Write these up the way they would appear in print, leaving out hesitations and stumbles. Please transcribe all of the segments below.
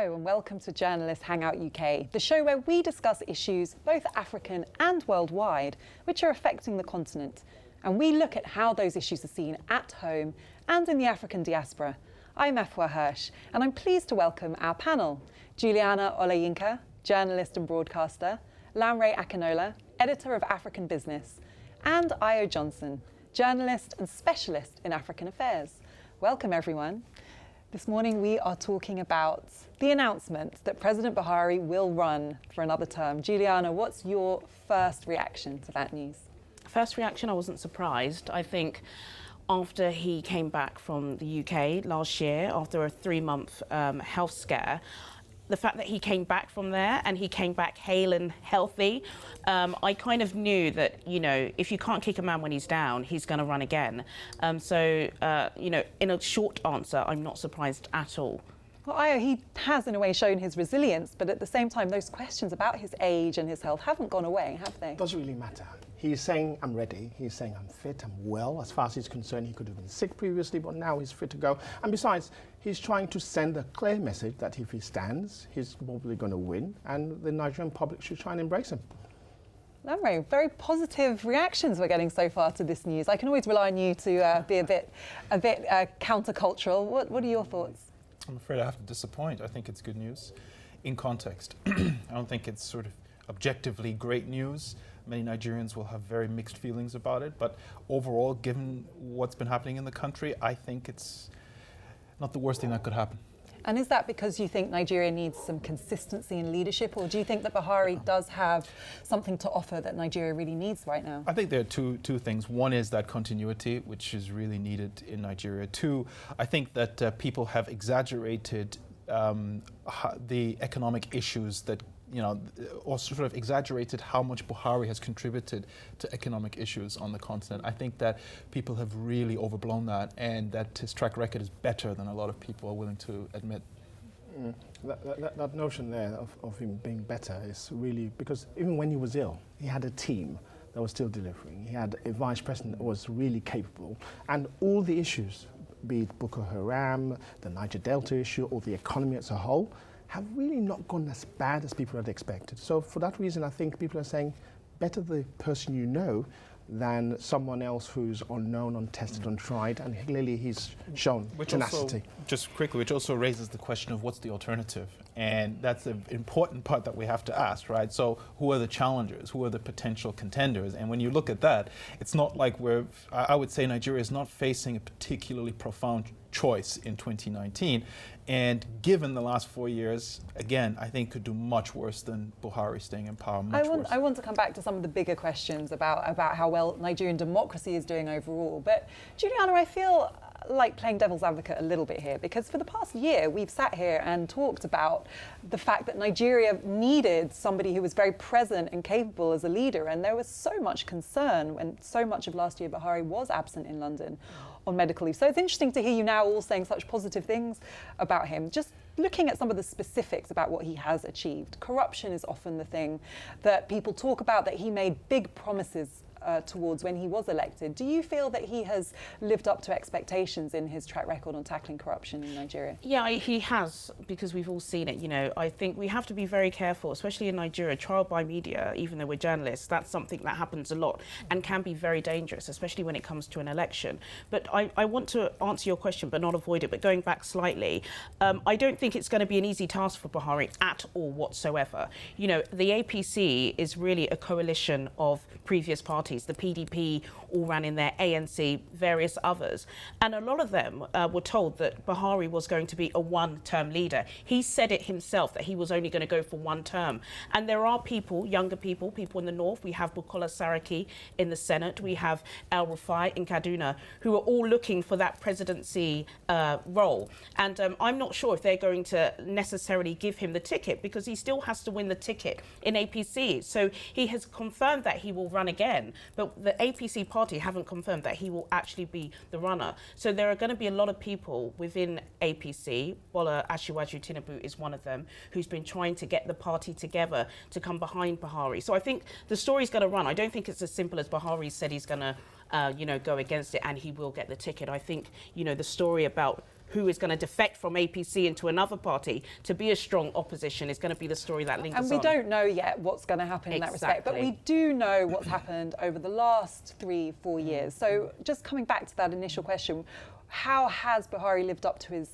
Hello and welcome to Journalist Hangout UK, the show where we discuss issues both African and worldwide which are affecting the continent. And we look at how those issues are seen at home and in the African diaspora. I'm Efwa Hirsch and I'm pleased to welcome our panel. Juliana Olayinka, journalist and broadcaster, Lamre Akinola, editor of African Business, and Ayo Johnson, journalist and specialist in African affairs. Welcome everyone. This morning we are talking about the announcement that President Buhari will run for another term. Juliana, what's your first reaction to that news? First reaction, I wasn't surprised. I think after he came back from the UK last year, after a 3-month health scare, the fact that he came back from there and he came back hale and healthy, I kind of knew that, you know, if you can't kick a man when he's down, he's going to run again. You know, in a short answer, I'm not surprised at all. Well, Ayo, he has in a way shown his resilience, but at the same time, those questions about his age and his health haven't gone away, have they? It doesn't really matter. He's saying, I'm ready. He's saying, I'm fit, I'm well. As far as he's concerned, he could have been sick previously, but now he's fit to go. And besides, he's trying to send a clear message that if he stands, he's probably going to win, and the Nigerian public should try and embrace him. Lamre, very positive reactions we're getting so far to this news. I can always rely on you to be a bit countercultural. What are your thoughts? I'm afraid I have to disappoint. I think it's good news in context. I don't think it's sort of objectively great news. Many Nigerians will have very mixed feelings about it, but overall, given what's been happening in the country, I think it's not the worst thing that could happen. And is that because you think Nigeria needs some consistency in leadership, or do you think that Buhari does have something to offer that Nigeria really needs right now? I think there are two things. One is that continuity, which is really needed in Nigeria. Two, I think that people have exaggerated the economic issues that, you know, or sort of exaggerated how much Buhari has contributed to economic issues on the continent. I think that people have really overblown that, and that his track record is better than a lot of people are willing to admit. That notion there of him being better is really because even when he was ill, he had a team that was still delivering. He had a vice president that was really capable, and all the issues, be it Boko Haram, the Niger Delta issue, or the economy as a whole, have really not gone as bad as people had expected. So for that reason, I think people are saying, better the person you know than someone else who's unknown, untested, untried, and clearly he's shown tenacity. Just quickly, which also raises the question of what's the alternative? And that's an important part that we have to ask, right? So who are the challengers? Who are the potential contenders? And when you look at that, it's not like I would say Nigeria is not facing a particularly profound choice in 2019. And given the last 4 years, again, I think could do much worse than Buhari staying in power, I want to come back to some of the bigger questions about how well Nigerian democracy is doing overall. But Juliana, I feel like playing devil's advocate a little bit here, because for the past year we've sat here and talked about the fact that Nigeria needed somebody who was very present and capable as a leader, and there was so much concern when so much of last year Buhari was absent in London on medical leave. So it's interesting to hear you now all saying such positive things about him. Just looking at some of the specifics about what he has achieved. Corruption is often the thing that people talk about, that he made big promises towards when he was elected. Do you feel that he has lived up to expectations in his track record on tackling corruption in Nigeria? Yeah, he has, because we've all seen it. You know, I think we have to be very careful, especially in Nigeria. Trial by media, even though we're journalists, that's something that happens a lot and can be very dangerous, especially when it comes to an election. But I want to answer your question, but not avoid it. But going back slightly, I don't think it's going to be an easy task for Buhari at all whatsoever. You know, the APC is really a coalition of previous parties. The PDP all ran in there, ANC, various others. And a lot of them were told that Buhari was going to be a one-term leader. He said it himself that he was only going to go for one term. And there are people, younger people in the north. We have Bukola Saraki in the Senate. We have El Rufai in Kaduna, who are all looking for that presidency role. And I'm not sure if they're going to necessarily give him the ticket, because he still has to win the ticket in APC. So he has confirmed that he will run again. But the APC party haven't confirmed that he will actually be the runner. So there are going to be a lot of people within APC. Bola Asiwaju Tinubu is one of them, who's been trying to get the party together to come behind Buhari. So I think the story's going to run. I don't think it's as simple as Buhari said he's going to, go against it and he will get the ticket. I think, the story about who is going to defect from APC into another party to be a strong opposition is going to be the story that lingers on. And we don't know yet what's going to happen in that respect, but we do know what's happened over the last 3-4 years. So just coming back to that initial question, how has Buhari lived up to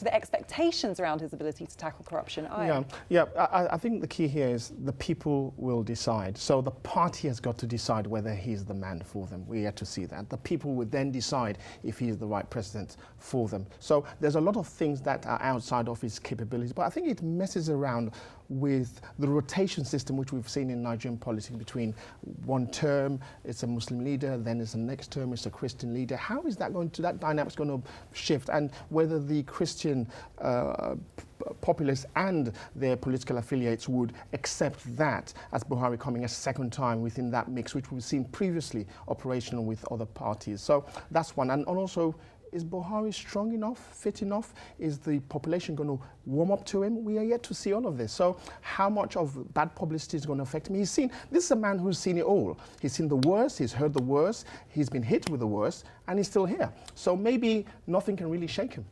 the expectations around his ability to tackle corruption? I think the key here is the people will decide. So the party has got to decide whether he's the man for them. We have to see that. The people would then decide if he is the right president for them. So there's a lot of things that are outside of his capabilities, but I think it messes around with the rotation system which we've seen in Nigerian politics between one term, it's a Muslim leader, then it's the next term, it's a Christian leader. How is that dynamic's going to shift? And whether the Christian populace and their political affiliates would accept that as Buhari coming a second time within that mix, which we've seen previously operational with other parties. So that's one. And also, is Buhari strong enough, fit enough? Is the population going to warm up to him? We are yet to see all of this. So how much of bad publicity is going to affect him? This is a man who's seen it all. He's seen the worst, he's heard the worst, he's been hit with the worst, and he's still here. So maybe nothing can really shake him.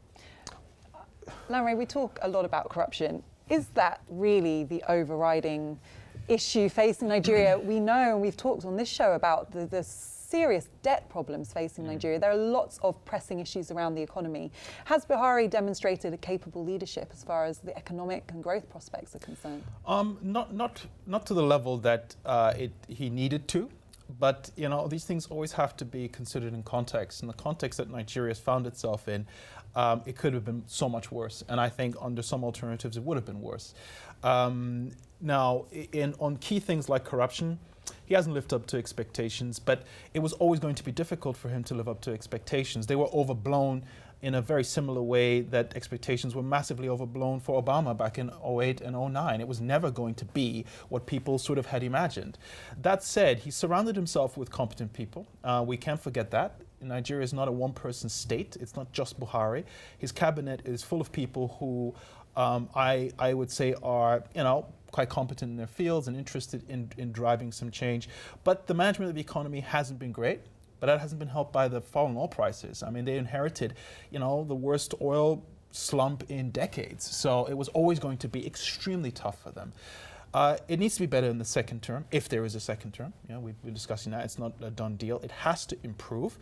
Lanre, we talk a lot about corruption. Is that really the overriding issue facing Nigeria? We know, and we've talked on this show about the serious debt problems facing Nigeria. There are lots of pressing issues around the economy. Has Buhari demonstrated a capable leadership as far as the economic and growth prospects are concerned? Not to the level that he needed to. But, you know, these things always have to be considered in context. In the context that Nigeria has found itself in, it could have been so much worse. And I think under some alternatives, it would have been worse. Now, on key things like corruption, he hasn't lived up to expectations, but it was always going to be difficult for him to live up to expectations. They were overblown in a very similar way that expectations were massively overblown for Obama back in 2008 and 2009. It was never going to be what people sort of had imagined. That said, he surrounded himself with competent people. We can't forget that. Nigeria is not a one-person state. It's not just Buhari. His cabinet is full of people who I would say are, you know, quite competent in their fields and interested in driving some change. But the management of the economy hasn't been great. But that hasn't been helped by the falling oil prices. I mean, they inherited, you know, the worst oil slump in decades. So it was always going to be extremely tough for them. It needs to be better in the second term, if there is a second term. You know, we've been discussing that. It's not a done deal. It has to improve.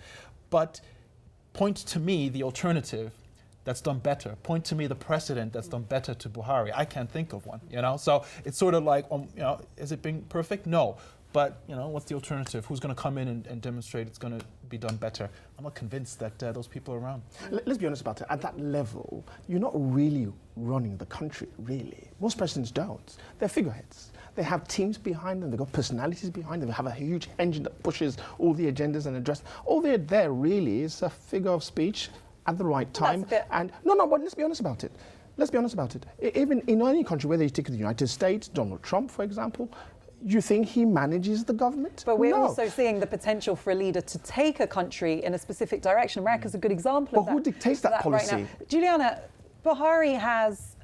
But point to me the alternative that's done better. Point to me the precedent that's done better to Buhari. I can't think of one, you know. So it's sort of like, you know, is it being perfect? No. But, you know, what's the alternative? Who's going to come in and demonstrate it's going to be done better? I'm not convinced that those people are around. Let's be honest about it. At that level, you're not really running the country, really. Most presidents don't. They're figureheads. They have teams behind them. They've got personalities behind them. They have a huge engine that pushes all the agendas and address. All they're there really is a figure of speech at the right time. And no, but let's be honest about it. Let's be honest about it. Even in any country, whether you take the United States, Donald Trump, for example, you think he manages the government? But we're also seeing the potential for a leader to take a country in a specific direction. America's a good example of that. But who dictates that policy? Right now. Juliana, Buhari has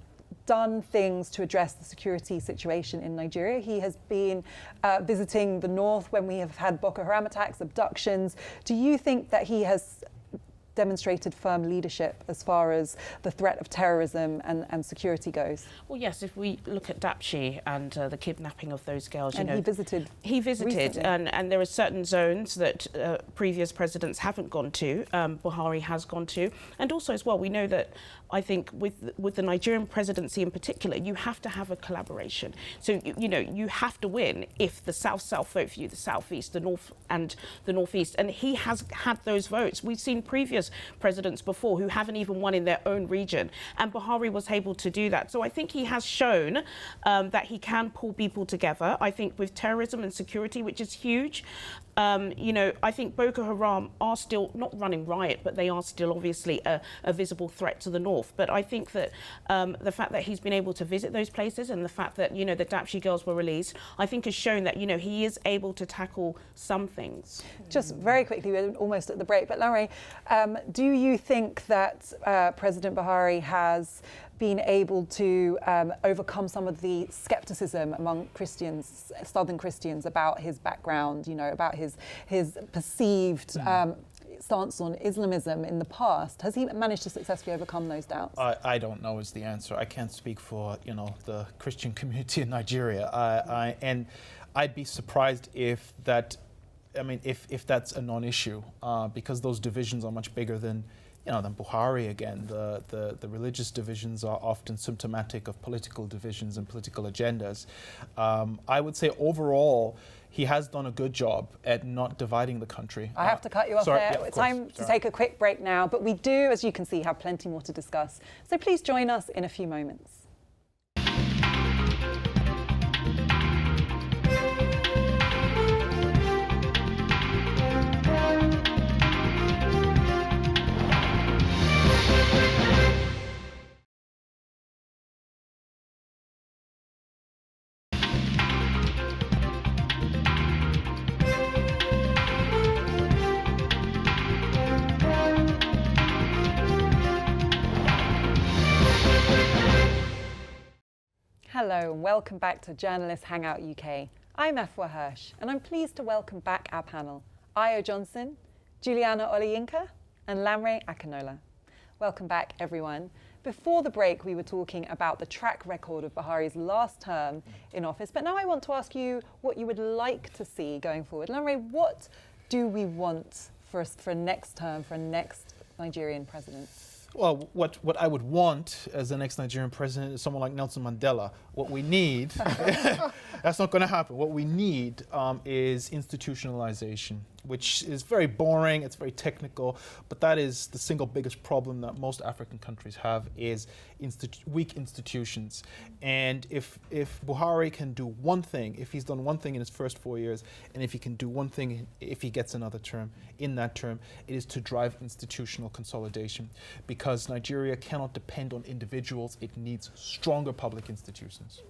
done things to address the security situation in Nigeria. He has been visiting the north when we have had Boko Haram attacks, abductions. Do you think that he has demonstrated firm leadership as far as the threat of terrorism and security goes? Well, yes, if we look at Dapchi and the kidnapping of those girls, and you know, he visited and there are certain zones that previous presidents haven't gone to, Buhari has gone to, and also as well, we know that I think with the Nigerian presidency in particular, you have to have a collaboration. So, you know, you have to win if the South vote for you, the Southeast, the North and the Northeast, and he has had those votes. We've seen previous presidents before who haven't even won in their own region, and Buhari was able to do that. So I think he has shown that he can pull people together. I think with terrorism and security, which is huge, you know, I think Boko Haram are still not running riot, but they are still obviously a visible threat to the north. But I think that the fact that he's been able to visit those places and the fact that, you know, the Dapchi girls were released, I think has shown that, you know, he is able to tackle some things. Just very quickly, we're almost at the break, but Lanre, do you think that President Buhari has been able to overcome some of the skepticism among Christians, Southern Christians, about his background, you know, about his perceived stance on Islamism in the past. Has he managed to successfully overcome those doubts? I don't know is the answer. I can't speak for the Christian community in Nigeria. And I'd be surprised if that, if that's a non-issue, because those divisions are much bigger than Buhari again. The religious divisions are often symptomatic of political divisions and political agendas. I would say overall, he has done a good job at not dividing the country. I have to cut you off sorry, there. yeah, It's time to take a quick break now, but we do, as you can see, have plenty more to discuss. So please join us in a few moments. Hello and welcome back to Journalist Hangout UK. I'm Effervescent and I'm pleased to welcome back our panel, Ayo Johnson, Juliana Oliyinka and Lamre Akinola. Welcome back everyone. Before the break we were talking about the track record of Buhari's last term in office, but now I want to ask you what you would like to see going forward. Lamre, what do we want for next term, for next Nigerian president? Well, what I would want as the next Nigerian president is someone like Nelson Mandela. What we need, that's not going to happen. What we need is institutionalization, which is very boring, it's very technical, but that is the single biggest problem that most African countries have is weak institutions. And if Buhari can do one thing, if he's done one thing in his first 4 years, and if he can do one thing if he gets another term, in that term, it is to drive institutional consolidation. Because Nigeria cannot depend on individuals, it needs stronger public institutions.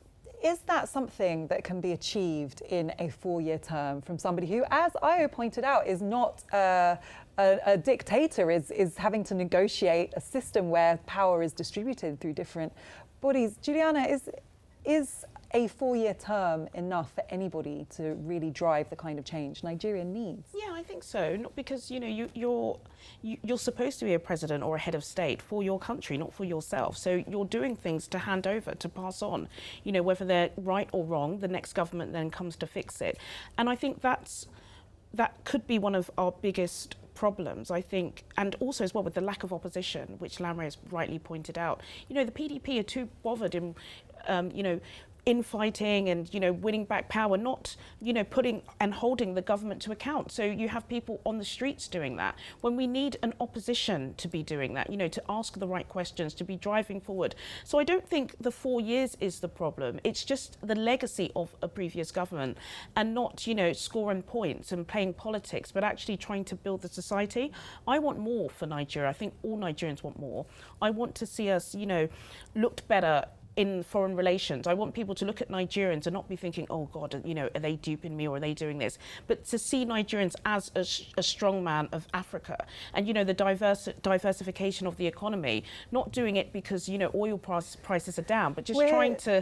Is that something that can be achieved in a 4-year term from somebody who, as Ayo pointed out, is not a dictator, is having to negotiate a system where power is distributed through different bodies? Juliana, is a 4-year term enough for anybody to really drive the kind of change Nigeria needs? Yeah, I think so. Not because you're supposed to be a president or a head of state for your country, not for yourself. So you're doing things to hand over, to pass on. Whether they're right or wrong, the next government then comes to fix it. And I think that could be one of our biggest problems, I think, and also as well with the lack of opposition, which Lamre has rightly pointed out. The PDP are too bothered in, infighting and winning back power, not putting and holding the government to account. So you have people on the streets doing that when we need an opposition to be doing that, to ask the right questions, to be driving forward. So I don't think the 4 years is the problem. It's just the legacy of a previous government and not scoring points and playing politics, but actually trying to build the society. I want more for Nigeria. I think all Nigerians want more. I want to see us looked better in foreign relations. I want people to look at Nigerians and not be thinking, oh God, are they duping me or are they doing this? But to see Nigerians as a strong man of Africa and, the diversification of the economy, not doing it because, oil prices are down, but just trying to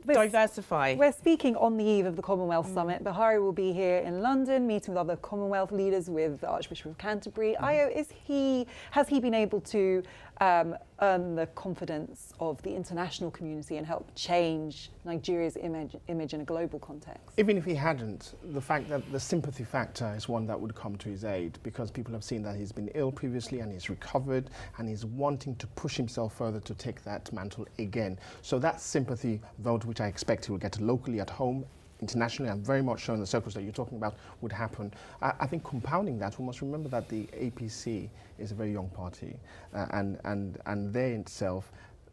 diversify. We're speaking on the eve of the Commonwealth Summit. Buhari will be here in London, meeting with other Commonwealth leaders, with the Archbishop of Canterbury. Ayo, has he been able to earn the confidence of the international community and help change Nigeria's image in a global context? Even if he hadn't, the fact that the sympathy factor is one that would come to his aid, because people have seen that he's been ill previously and he's recovered and he's wanting to push himself further to take that mantle again. So that sympathy vote, which I expect he will get locally at home, internationally, and very much so in the circles that you're talking about, would happen. I think compounding that, we must remember that the APC is a very young party, and they in itself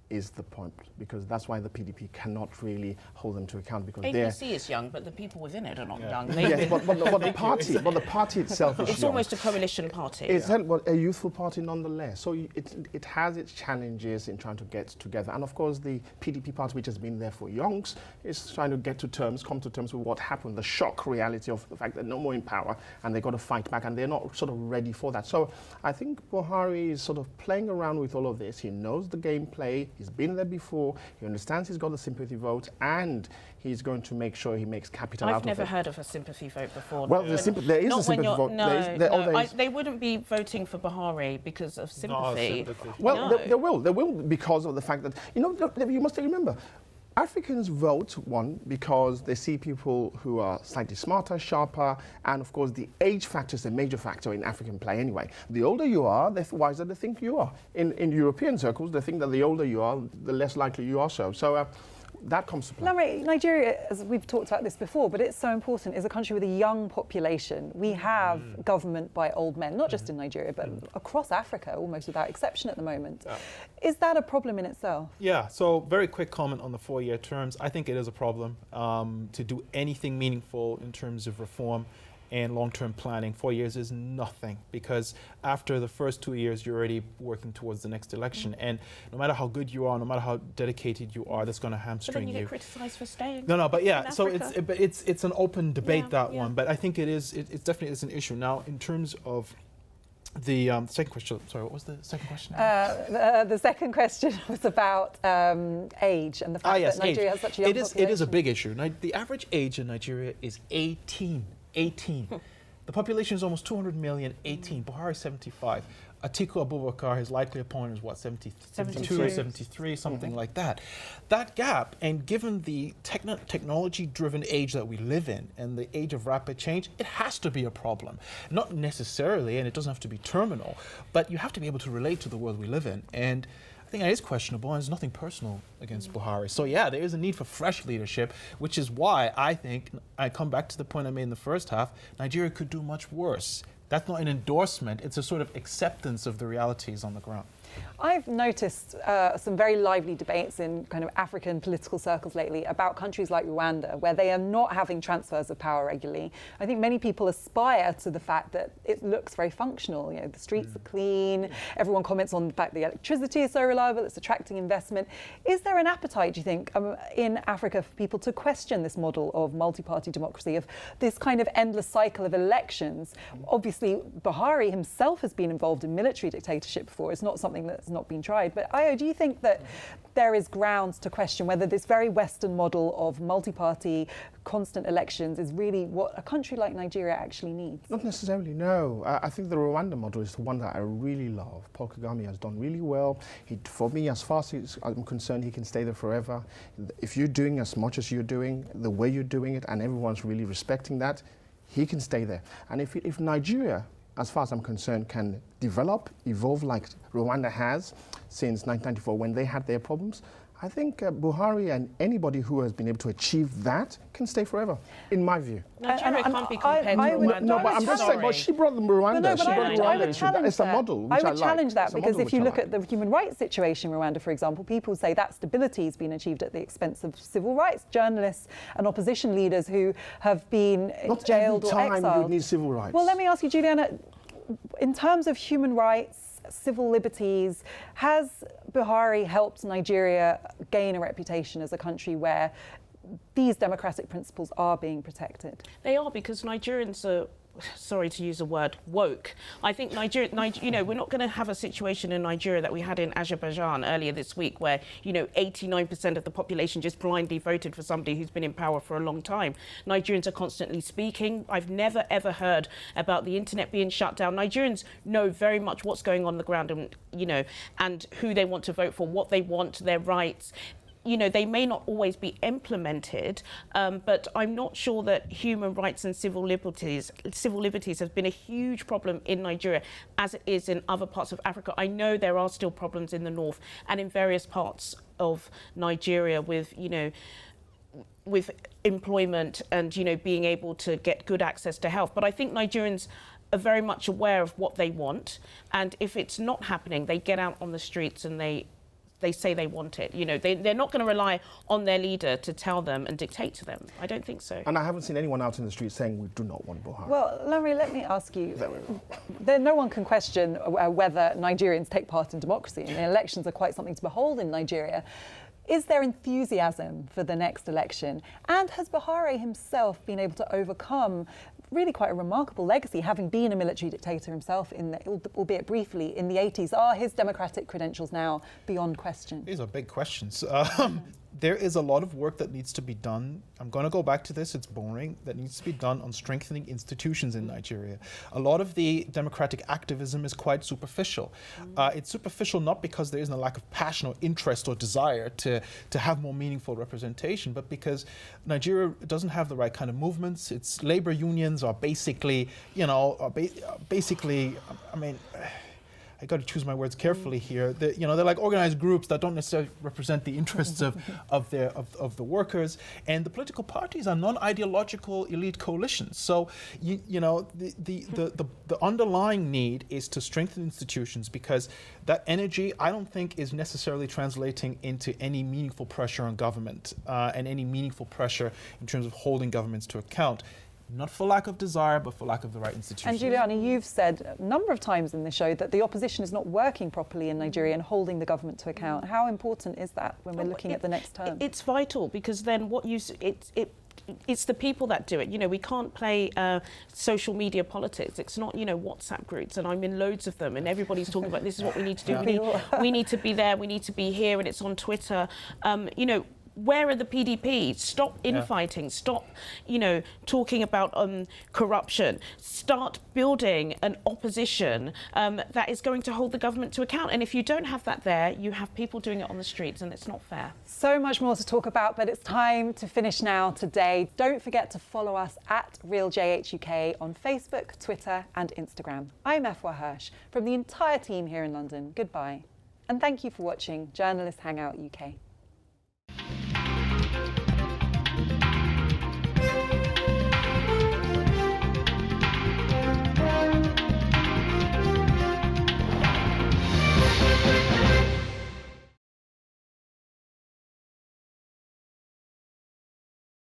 is the point, because that's why the PDP cannot really hold them to account, because APC is young, but the people within it are not young. Yes, but the party itself is It's young. almost a coalition party. It's a youthful party nonetheless. So it has its challenges in trying to get together. And of course, the PDP party, which has been there for yonks, is trying to come to terms with what happened, the shock reality of the fact that no more in power, and they've got to fight back, and they're not sort of ready for that. So I think Buhari is sort of playing around with all of this. He knows the gameplay. He's been there before. He understands he's got the sympathy vote, and he's going to make sure he makes capital out of it. I've never heard of a sympathy vote before. Well, there is a sympathy vote. They wouldn't be voting for Buhari because of sympathy. Well, they will because of the fact that, you must remember, Africans vote, one, because they see people who are slightly smarter, sharper, and of course the age factor is a major factor in African play anyway. The older you are, the wiser they think you are. In European circles, they think that the older you are, the less likely you are so. So that comes to play. Lanre, Nigeria, as we've talked about this before, but it's so important, is a country with a young population. We have government by old men, not just in Nigeria, but across Africa, almost without exception at the moment. Is that a problem in itself? Yeah, so very quick comment on the 4-year terms. I think it is a problem to do anything meaningful in terms of reform and long-term planning. 4 years is nothing, because after the first 2 years, you're already working towards the next election. And no matter how good you are, no matter how dedicated you are, that's going to hamstring you. But then you get criticised for staying. No, but yeah. So it's an open debate, one. But I think it definitely is an issue now in terms of the second question. Sorry, what was the second question? The second question was about age and the fact that Nigeria has such a young population. It is a big issue. The average age in Nigeria is 18. The population is almost 200 million, 18. Buhari 75. Atiku Abubakar, his likely opponent, is what, 72, 73, something like that. That gap, and given the technology-driven age that we live in and the age of rapid change, it has to be a problem. Not necessarily, and it doesn't have to be terminal, but you have to be able to relate to the world we live in. And I think that is questionable, and there's nothing personal against Buhari. So yeah, there is a need for fresh leadership, which is why I think, I come back to the point I made in the first half, Nigeria could do much worse. That's not an endorsement, it's a sort of acceptance of the realities on the ground. I've noticed some very lively debates in kind of African political circles lately about countries like Rwanda, where they are not having transfers of power regularly. I think many people aspire to the fact that it looks very functional. The streets are clean. Everyone comments on the fact the electricity is so reliable, it's attracting investment. Is there an appetite, do you think, in Africa for people to question this model of multi-party democracy, of this kind of endless cycle of elections? Obviously, Buhari himself has been involved in military dictatorship before. It's not something that's not been tried. But Ayo, do you think that there is grounds to question whether this very Western model of multi-party, constant elections is really what a country like Nigeria actually needs? Not necessarily, no. I think the Rwanda model is the one that I really love. Paul Kagame has done really well. For me, as far as I'm concerned, he can stay there forever. If you're doing as much as you're doing, the way you're doing it, and everyone's really respecting that, he can stay there. And if Nigeria, as far as I'm concerned, can develop, evolve like Rwanda has since 1994 when they had their problems, I think Buhari and anybody who has been able to achieve that can stay forever, in my view. Nigeria can't be compared to Rwanda. No, but I'm just saying, but she brought them Rwanda. I would challenge it's a model, which I like. Challenge that, because if you look at the human rights situation in Rwanda, for example, people say that stability has been achieved at the expense of civil rights, journalists and opposition leaders who have been jailed or exiled. Not every time you need civil rights. Well, let me ask you, Juliana, in terms of human rights, civil liberties, has Buhari helped Nigeria gain a reputation as a country where these democratic principles are being protected? They are, because Nigerians are, sorry to use the word, woke. I think Nigeria, we're not going to have a situation in Nigeria that we had in Azerbaijan earlier this week where, 89% of the population just blindly voted for somebody who's been in power for a long time. Nigerians are constantly speaking. I've never, ever heard about the internet being shut down. Nigerians know very much what's going on the ground and who they want to vote for, what they want, their rights. They may not always be implemented, but I'm not sure that human rights and civil liberties have been a huge problem in Nigeria as it is in other parts of Africa. I know there are still problems in the north and in various parts of Nigeria with employment and, being able to get good access to health. But I think Nigerians are very much aware of what they want. And if it's not happening, they get out on the streets and they say they want it. They're not going to rely on their leader to tell them and dictate to them. I don't think so. And I haven't seen anyone out in the street saying we do not want Buhari. Well, Lanre, let me ask you, no one can question whether Nigerians take part in democracy, and elections are quite something to behold in Nigeria. Is there enthusiasm for the next election? And has Buhari himself been able to overcome really quite a remarkable legacy, having been a military dictator himself, albeit briefly, in the 80s? Are his democratic credentials now beyond question? These are big questions. There is a lot of work that needs to be done. I'm going to go back to this, it's boring, that needs to be done on strengthening institutions in Nigeria. A lot of the democratic activism is quite superficial. It's superficial not because there isn't a lack of passion or interest or desire to have more meaningful representation, but because Nigeria doesn't have the right kind of movements. Its labor unions are basically, I mean, I got to choose my words carefully here. They're like organized groups that don't necessarily represent the interests of the workers, and the political parties are non-ideological elite coalitions. So the underlying need is to strengthen institutions, because that energy, I don't think, is necessarily translating into any meaningful pressure on government and any meaningful pressure in terms of holding governments to account. Not for lack of desire, but for lack of the right institutions. And Juliana, you've said a number of times in the show that the opposition is not working properly in Nigeria and holding the government to account. How important is that when we're looking at the next term? It's vital, because then it's the people that do it. We can't play social media politics. It's not, WhatsApp groups, and I'm in loads of them, and everybody's talking about this is what we need to do. We need to be there, we need to be here, and it's on Twitter. Where are the PDP? Stop infighting. Stop, talking about corruption. Start building an opposition that is going to hold the government to account. And if you don't have that there, you have people doing it on the streets, and it's not fair. So much more to talk about, but it's time to finish now today. Don't forget to follow us at RealJHUK on Facebook, Twitter and Instagram. I'm Efwa Hirsch from the entire team here in London. Goodbye. And thank you for watching Journalist Hangout UK.